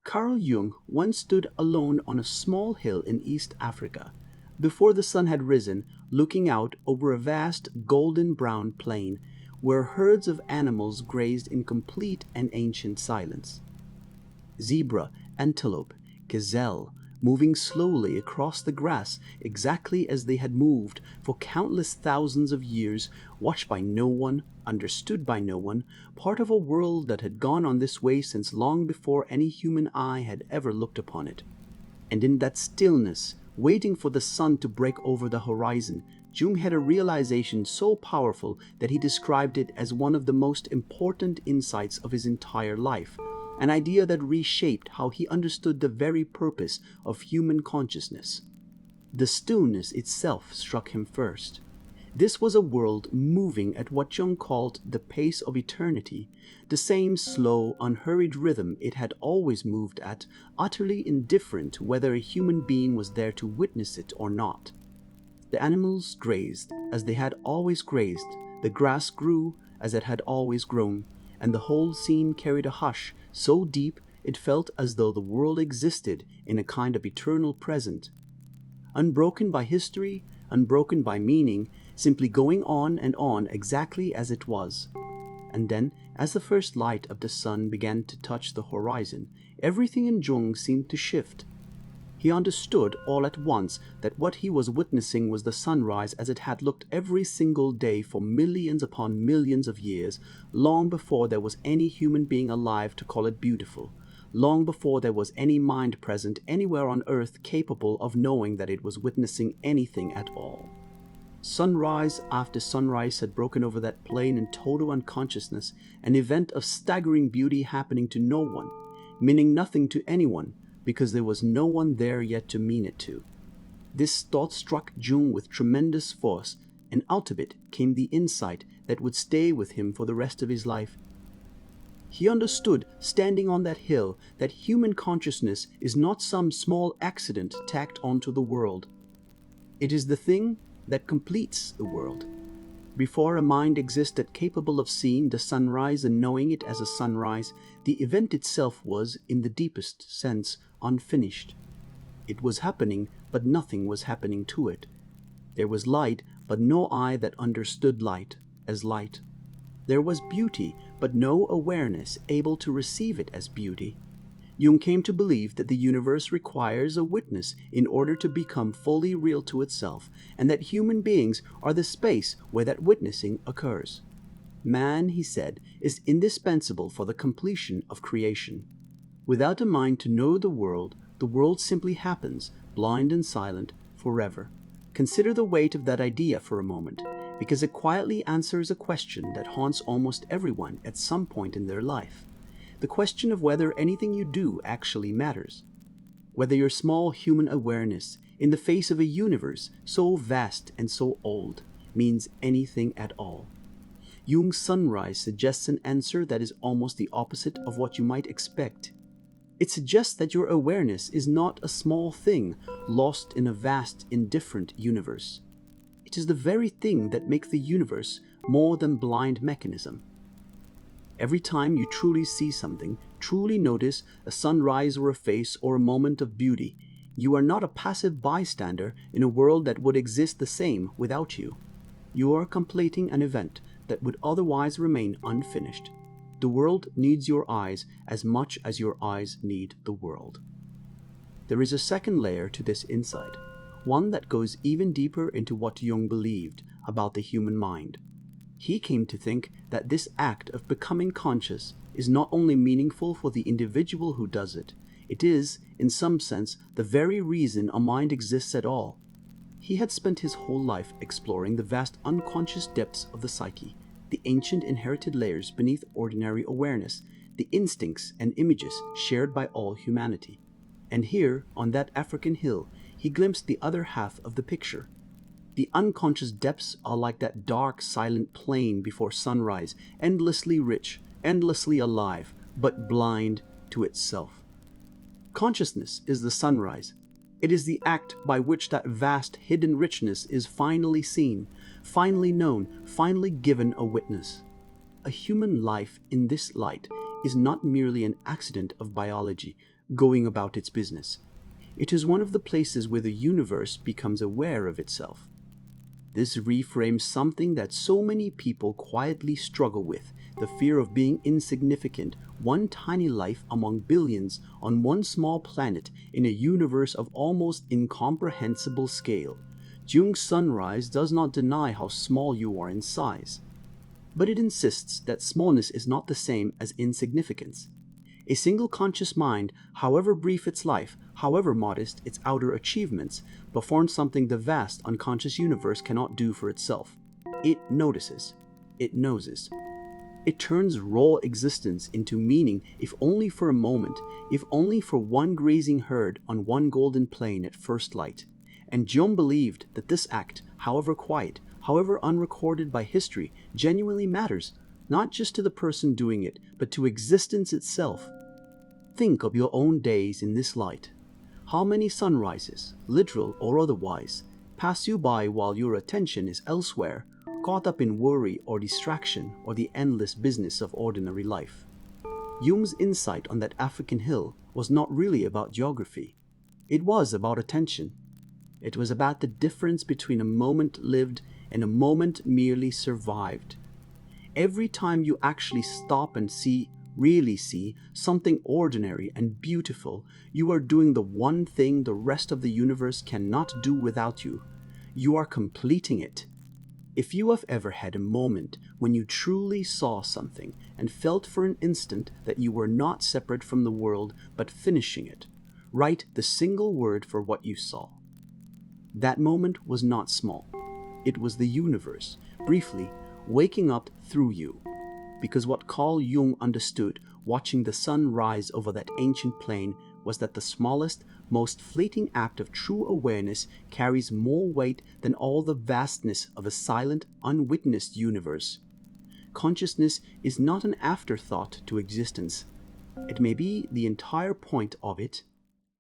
Carl Jung once stood alone on a small hill in East Africa, before the sun had risen, looking out over a vast golden-brown plain where herds of animals grazed in complete and ancient silence. Zebra, antelope, gazelle, moving slowly across the grass exactly as they had moved for countless thousands of years, watched by no one, understood by no one, part of a world that had gone on this way since long before any human eye had ever looked upon it. And in that stillness, waiting for the sun to break over the horizon, Jung had a realization so powerful that he described it as one of the most important insights of his entire life, an idea that reshaped how he understood the very purpose of human consciousness. The stillness itself struck him first. This was a world moving at what Jung called the pace of eternity, the same slow, unhurried rhythm it had always moved at, utterly indifferent whether a human being was there to witness it or not. The animals grazed as they had always grazed, the grass grew as it had always grown, and the whole scene carried a hush so deep it felt as though the world existed in a kind of eternal present. Unbroken by history, unbroken by meaning, simply going on and on exactly as it was. And then, as the first light of the sun began to touch the horizon, everything in Jung seemed to shift. He understood all at once that what he was witnessing was the sunrise as it had looked every single day for millions upon millions of years, long before there was any human being alive to call it beautiful, long before there was any mind present anywhere on earth capable of knowing that it was witnessing anything at all. Sunrise after sunrise had broken over that plain in total unconsciousness, an event of staggering beauty happening to no one, meaning nothing to anyone, because there was no one there yet to mean it to. This thought struck Jung with tremendous force, and out of it came the insight that would stay with him for the rest of his life. He understood, standing on that hill, that human consciousness is not some small accident tacked onto the world. It is the thing that completes the world. Before a mind existed capable of seeing the sunrise and knowing it as a sunrise, the event itself was, in the deepest sense, unfinished. It was happening, but nothing was happening to it. There was light, but no eye that understood light as light. There was beauty, but no awareness able to receive it as beauty. Jung came to believe that the universe requires a witness in order to become fully real to itself, and that human beings are the space where that witnessing occurs. Man, he said, is indispensable for the completion of creation. Without a mind to know the world simply happens, blind and silent, forever. Consider the weight of that idea for a moment, because it quietly answers a question that haunts almost everyone at some point in their life. The question of whether anything you do actually matters. Whether your small human awareness, in the face of a universe so vast and so old, means anything at all. Jung's sunrise suggests an answer that is almost the opposite of what you might expect. It suggests that your awareness is not a small thing lost in a vast, indifferent universe. It is the very thing that makes the universe more than blind mechanism. Every time you truly see something, truly notice a sunrise or a face or a moment of beauty, you are not a passive bystander in a world that would exist the same without you. You are completing an event that would otherwise remain unfinished. The world needs your eyes as much as your eyes need the world. There is a second layer to this insight, one that goes even deeper into what Jung believed about the human mind. He came to think that this act of becoming conscious is not only meaningful for the individual who does it, it is, in some sense, the very reason a mind exists at all. He had spent his whole life exploring the vast unconscious depths of the psyche, the ancient inherited layers beneath ordinary awareness, the instincts and images shared by all humanity. And here, on that African hill, he glimpsed the other half of the picture. The unconscious depths are like that dark, silent plain before sunrise, endlessly rich, endlessly alive, but blind to itself. Consciousness is the sunrise. It is the act by which that vast, hidden richness is finally seen, finally known, finally given a witness. A human life in this light is not merely an accident of biology, going about its business. It is one of the places where the universe becomes aware of itself. This reframes something that so many people quietly struggle with: the fear of being insignificant, one tiny life among billions on one small planet in a universe of almost incomprehensible scale. Jung's sunrise does not deny how small you are in size, but it insists that smallness is not the same as insignificance. A single conscious mind, however brief its life, however modest its outer achievements, performs something the vast unconscious universe cannot do for itself. It notices. It noses. It turns raw existence into meaning, if only for a moment, if only for one grazing herd on one golden plain at first light. And Jung believed that this act, however quiet, however unrecorded by history, genuinely matters, not just to the person doing it, but to existence itself. Think of your own days in this light. How many sunrises, literal or otherwise, pass you by while your attention is elsewhere, caught up in worry or distraction or the endless business of ordinary life? Jung's insight on that African hill was not really about geography. It was about attention. It was about the difference between a moment lived and a moment merely survived. Every time you actually stop and really see something ordinary and beautiful, you are doing the one thing the rest of the universe cannot do without you. You are completing it. If you have ever had a moment when you truly saw something and felt for an instant that you were not separate from the world but finishing it, write the single word for what you saw. That moment was not small. It was the universe, briefly, waking up through you. Because what Carl Jung understood watching the sun rise over that ancient plain was that the smallest, most fleeting act of true awareness carries more weight than all the vastness of a silent, unwitnessed universe. Consciousness is not an afterthought to existence. It may be the entire point of it,